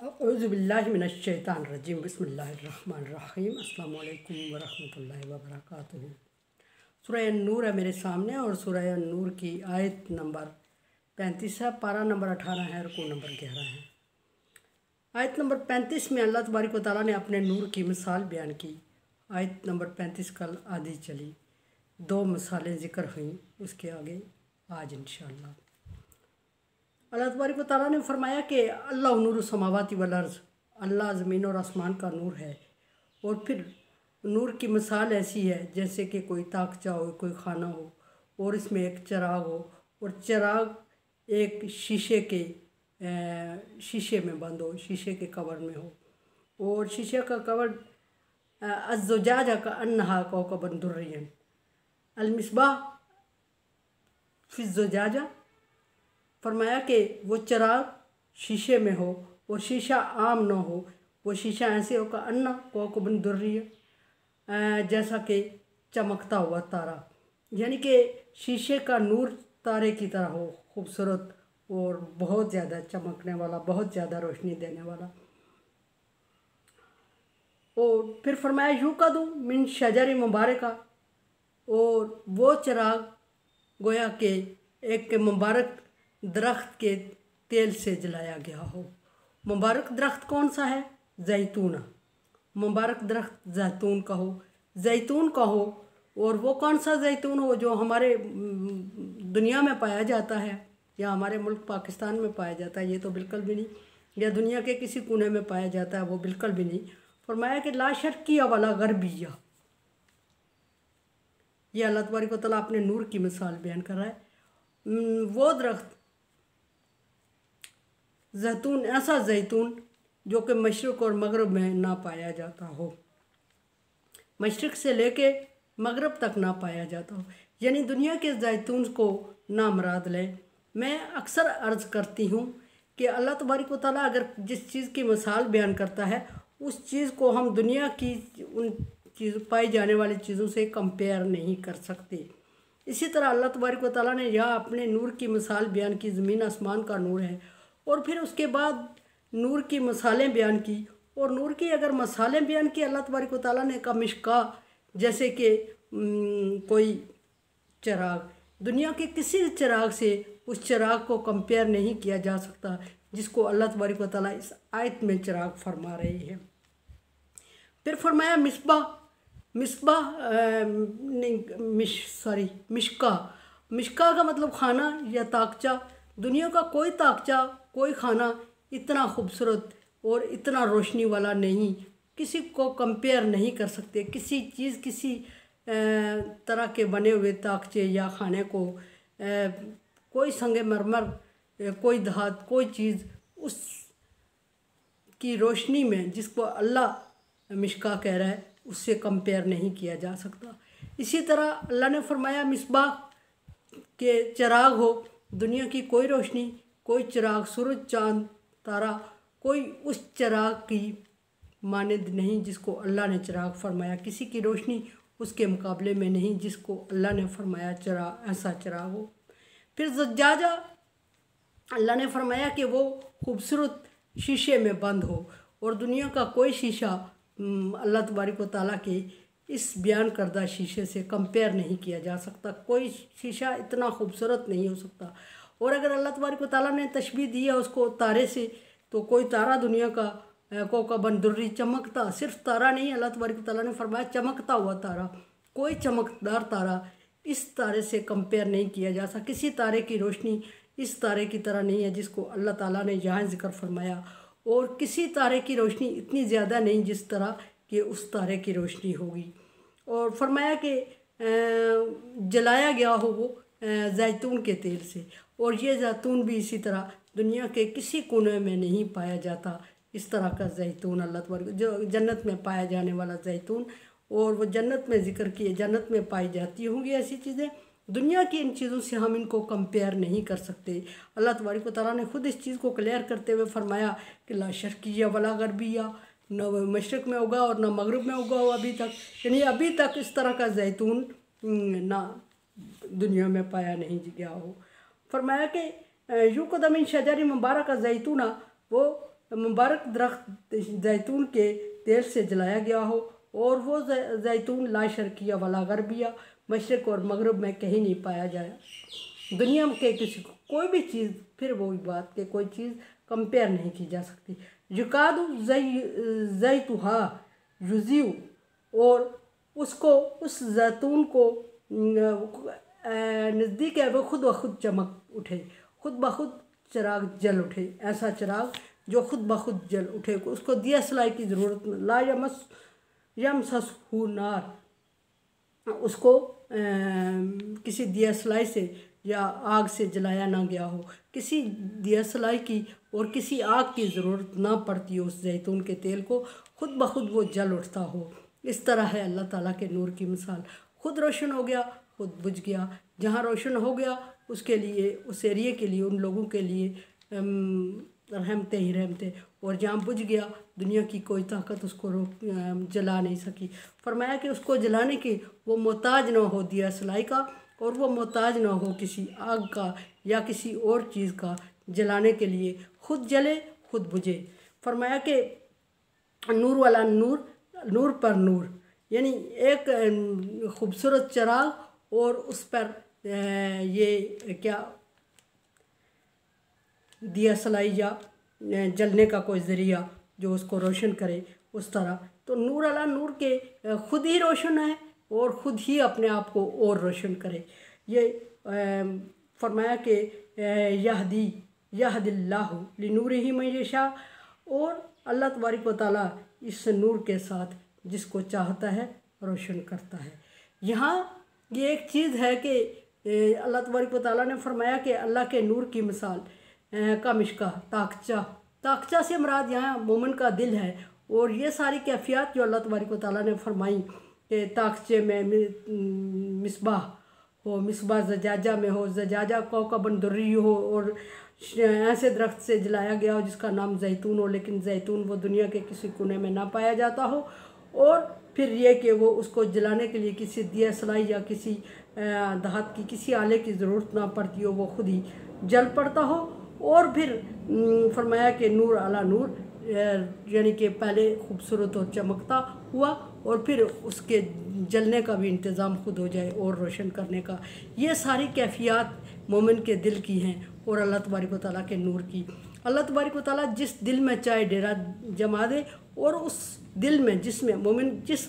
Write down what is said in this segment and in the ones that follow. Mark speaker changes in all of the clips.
Speaker 1: औज़ुबिल्लाहिमिनश्शैतानिर्रजीम बिस्मिल्लाहिर्रहमानिर्रहीम अस्सलामु अलैकुम वरहमतुल्लाहि वबरकातुहू। सूरह नूर है मेरे सामने और सूरह नूर की आयत नंबर 35 है, पारा नंबर 18 है, रुकू नंबर 11 है। आयत नंबर 35 में अल्लाह तबारक व तआला ने अपने नूर की मिसाल बयान की। आयत नंबर 35 कल आधी चली, 2 मिसालें ज़िक्र हुई, उसके आगे आज इंशाअल्लाह। अल्लाह तबारक व तआला ने फरमाया कि अल्लाह नूर समावाती वल अर्ज़, अल्लाह ज़मीन और आसमान का नूर है। और फिर नूर की मिसाल ऐसी है जैसे कि कोई ताकचा हो, कोई खाना हो और इसमें एक चिराग हो, और चिराग एक शीशे में बंद हो, शीशे के कवर में हो, और शीशे का कवर अज़्ज़ुजाजा का अन्नहा कौकबन दुर्रियन अलमिस्बाह फ़िज़्ज़ुजाजा। फरमाया कि वो चिराग शीशे में हो और शीशा आम ना हो, वो शीशा ऐसे हो का अन्ना कौकबन दुर्री, जैसा कि चमकता हुआ तारा, यानी कि शीशे का नूर तारे की तरह हो, खूबसूरत और बहुत ज़्यादा चमकने वाला, बहुत ज़्यादा रोशनी देने वाला। और फिर फरमाया यूक़दु मिन शजर मुबारका, और वो चिराग गोया के एक मुबारक दरख्त के तेल से जलाया गया हो। मुबारक दरख्त कौन सा है? जैतून। मुबारक दरख्त जैतून का हो, जैतून का हो। और वो कौन सा जैतून हो जो हमारे दुनिया में पाया जाता है या हमारे मुल्क पाकिस्तान में पाया जाता है, ये तो बिल्कुल भी नहीं, या दुनिया के किसी कोने में पाया जाता है, वो बिल्कुल भी नहीं। फरमाया कि ला शर्किया वला गरबिया। ये अल्लाह तबारक व तआला अपने नूर की मिसाल बयान कर रहा है। वो दरख्त जैतून, ऐसा जैतून जो कि मशरक़ और मगरब में ना पाया जाता हो, मशरक़ से लेके मगरब तक ना पाया जाता हो, यानी दुनिया के जैतून को ना मुराद लें। मैं अक्सर अर्ज़ करती हूँ कि अल्लाह तबारक व तआला अगर जिस चीज़ की मिसाल बयान करता है, उस चीज़ को हम दुनिया की उन चीज़ पाई जाने वाली चीज़ों से कंपेयर नहीं कर सकते। इसी तरह अल्लाह तबारक व तआला ने यहाँ अपने नूर की मिसाल बयान की, ज़मीन आसमान का नूर है, और फिर उसके बाद नूर की मिसालें बयान की। और नूर की अगर मिसालें बयान की अल्लाह तबारक व तआला ने का मिश्का, जैसे कि कोई चिराग, दुनिया के किसी चिराग से उस चिराग को कंपेयर नहीं किया जा सकता जिसको अल्लाह तबारक व तआला इस आयत में चिराग फरमा रहे हैं। फिर फरमाया मिश्का। मिश्का का मतलब खाना या ताकचा। दुनिया का कोई ताकचा, कोई खाना इतना खूबसूरत और इतना रोशनी वाला नहीं, किसी को कंपेयर नहीं कर सकते। किसी चीज़, किसी तरह के बने हुए ताकचे या खाने को कोई संगमरमर, कोई धात, कोई चीज़ उस की रोशनी में जिसको अल्लाह मिश्का कह रहा है, उससे कंपेयर नहीं किया जा सकता। इसी तरह अल्लाह ने फरमाया मिसबाह के चिराग हो, दुनिया की कोई रोशनी, कोई चिराग, सूरज, चाँद, तारा, कोई उस चिराग की मानद नहीं जिसको अल्लाह ने चिराग फरमाया। किसी की रोशनी उसके मुकाबले में नहीं जिसको अल्लाह ने फरमाया चिराग, ऐसा चिराग हो। फिर ज़ज्जाजा, अल्लाह ने फरमाया कि वो खूबसूरत शीशे में बंद हो, और दुनिया का कोई शीशा अल्लाह तबारक व तआला के इस बयान करदा शीशे से कंपेयर नहीं किया जा सकता। कोई शीशा इतना खूबसूरत नहीं हो सकता। और अगर अल्लाह तबारक व तआला ने तशबीह दी है उसको तारे से, तो कोई तारा दुनिया का कौकबन दुर्री, चमकता, सिर्फ तारा नहीं, अल्लाह तबारक व तआला ने फरमाया चमकता हुआ तारा, कोई चमकदार तारा इस तारे से कंपेयर नहीं किया जा सकता। किसी तारे की रोशनी इस तारे की तरह नहीं है जिसको अल्लाह ताला ने यहाँ जिक्र फरमाया, और किसी तारे की रोशनी इतनी ज़्यादा नहीं जिस तरह कि उस तारे की रोशनी होगी। और फरमाया कि जलाया गया हो वो जैतून के तेल से, और ये जैतून भी इसी तरह दुनिया के किसी कोने में नहीं पाया जाता। इस तरह का जैतून अल्लाह तबारक, जो जन्नत में पाया जाने वाला जैतून, और वो जन्नत में ज़िक्र किए, जन्नत में पाई जाती होंगी ऐसी चीज़ें। दुनिया की इन चीज़ों से हम इनको कंपेयर नहीं कर सकते। अल्लाह तबारक व तआला ने खुद इस चीज़ को क्लियर करते हुए फरमाया कि ला शर्किया वला गरबिया, न मशरक़ में उगा और न मगरब में उगा हो अभी तक, यानी अभी तक इस तरह का जैतून ना दुनिया में पाया नहीं गया हो। फरमाया कि यूक़दु मिन शजर मुबारक जैतूना, वो मुबारक दरख्त जैतून के तेल से जलाया गया हो, और वो जैतून ला शर्किया वाला गरबिया, मशरक़ और मगरब में कहीं नहीं पाया जाए। दुनिया के किसी कोई भी चीज़, फिर वही बात कि कोई चीज़ कंपेयर नहीं की जा सकती। युकादु जैतुहा युज़ीउ, और उसको, उस जैतून को नज़दीक है वो खुद ब खुद चमक उठे, खुद ब खुद चिराग जल उठे, ऐसा चिराग जो खुद ब खुद जल उठे, उसको दिया सलाई की ज़रूरत न। ला यमससहु नार, उसको किसी दिया सलाई से या आग से जलाया ना गया हो, किसी दिया सलाई की और किसी आग की ज़रूरत ना पड़ती हो, उस जैतून के तेल को खुद ब खुद वो जल उठता हो। इस तरह है अल्लाह ताला के नूर की मिसाल, खुद रोशन हो गया, खुद बुझ गया। जहाँ रोशन हो गया उसके लिए, उस एरिए के लिए, उन लोगों के लिए रहमतें ही रहमतें, और जहाँ बुझ गया दुनिया की कोई ताकत उसको जला नहीं सकी। फरमाया कि उसको जलाने की वो मोहताज ना हो दिया सलाई का, और वो मोहताज ना हो किसी आग का या किसी और चीज़ का जलाने के लिए, खुद जले खुद बुझे। फरमाया कि नूर वाला नूर, नूर पर नूर, यानी एक खूबसूरत चिराग और उस पर ये क्या दिया सलाई या जलने का कोई ज़रिया जो उसको रोशन करे, उस तरह। तो नूर अला नूर के खुद ही रोशन है और ख़ुद ही अपने आप को और रोशन करे। ये फरमाया कि यहदिल्लाहु लिनूरिही मन यशा, और अल्लाह तबारक व तआला इस नूर के साथ जिसको चाहता है रोशन करता है। यहाँ ये एक चीज़ है कि अल्लाह तबारक व तआला ने फरमाया कि अल्लाह के नूर की मिसाल का मिशका ताकचा, ताकचा से मुराद यहाँ मोमिन का दिल है। और ये सारी कैफियत जो अल्लाह तबारक व तआला ने फरमाई कि ताकचे में मिसबाह हो, मिसबाह ज़जाजा में हो, ज़जाजा कौकबन दुर्री हो, और ऐसे दरख्त से जलाया गया हो जिसका नाम जैतून हो, लेकिन जैतून वो दुनिया के किसी कोने में ना पाया जाता हो। और फिर ये कि वो उसको जलाने के लिए किसी दिया सलाई या किसी धात की किसी आले की ज़रूरत ना पड़ती हो, वो खुद ही जल पड़ता हो। और फिर फरमाया कि नूर अला नूर, यानी कि पहले खूबसूरत और चमकता हुआ, और फिर उसके जलने का भी इंतज़ाम खुद हो जाए और रोशन करने का। ये सारी कैफियत मोमिन के दिल की हैं और अल्लाह तबारक व तआला के नूर की। अल्लाह तबारक व तआला जिस दिल में चाहे डेरा जमा दे, और उस दिल में जिस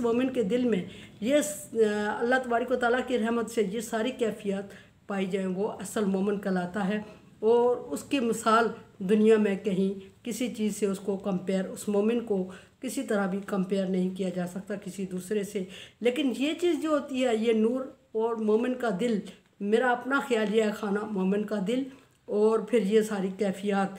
Speaker 1: मोमिन के दिल में ये अल्लाह तबारक व तआला की रहमत से ये सारी कैफियत पाई जाए, वो असल मोमिन कहलाता है। और उसकी मिसाल दुनिया में कहीं किसी चीज़ से उसको कंपेयर, उस मोमिन को किसी तरह भी कंपेयर नहीं किया जा सकता किसी दूसरे से। लेकिन ये चीज़ जो होती है, ये नूर और मोमिन का दिल, मेरा अपना ख्याल ये है, खाना मोमिन का दिल, और फिर ये सारी कैफियत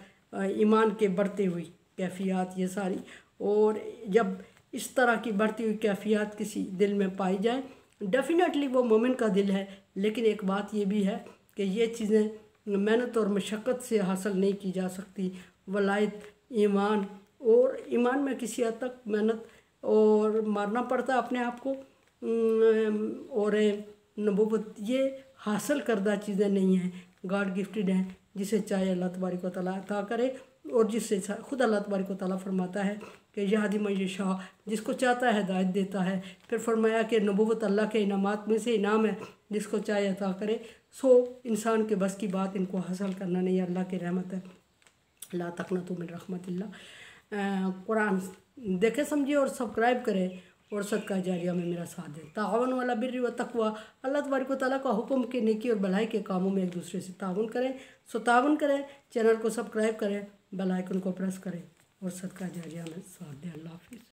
Speaker 1: ईमान के बढ़ते हुई कैफियत ये सारी। और जब इस तरह की बढ़ती हुई कैफियत किसी दिल में पाई जाए, डेफिनेटली वो मोमिन का दिल है। लेकिन एक बात ये भी है कि ये चीज़ें मेहनत और मशक्क़त से हासिल नहीं की जा सकती। वलायत, ईमान, और ईमान में किसी हद तक मेहनत और मारना पड़ता है अपने आप को, और नबूवत ये हासिल करदा चीज़ें नहीं हैं, गॉड गिफ्टेड हैं, जिसे चाहे अल्लाह तबारक व तआला अता करे, और जिससे खुद अल्लाह तबारक व तआला फरमाता है कि यहदी मन यशा, जिसको चाहता है हिदायत देता है। फिर फरमाया कि नबूवत अल्लाह के इनामात में से इनाम है, जिसको चाहे अता करे। सो इंसान के बस की बात इनको हासिल करना नहीं है, अल्लाह की रहमत है। ला तक़नतु मिन रहमतिल्लाह। कुरान देखें, समझिए और सब्सक्राइब करें, और सदका जारिया में मेरा साथ दें। तावन वाला बिर्र व तक़वा, अल्लाह तबारक व तआला का हुक्म के नेकी और भलाई के कामों में एक दूसरे से तावन करें। सो तावन करें, चैनल को सब्सक्राइब करें, बेल आइकन को प्रेस करें, और सदका जारिया में साथ दें। अल्लाह हाफ़िज़।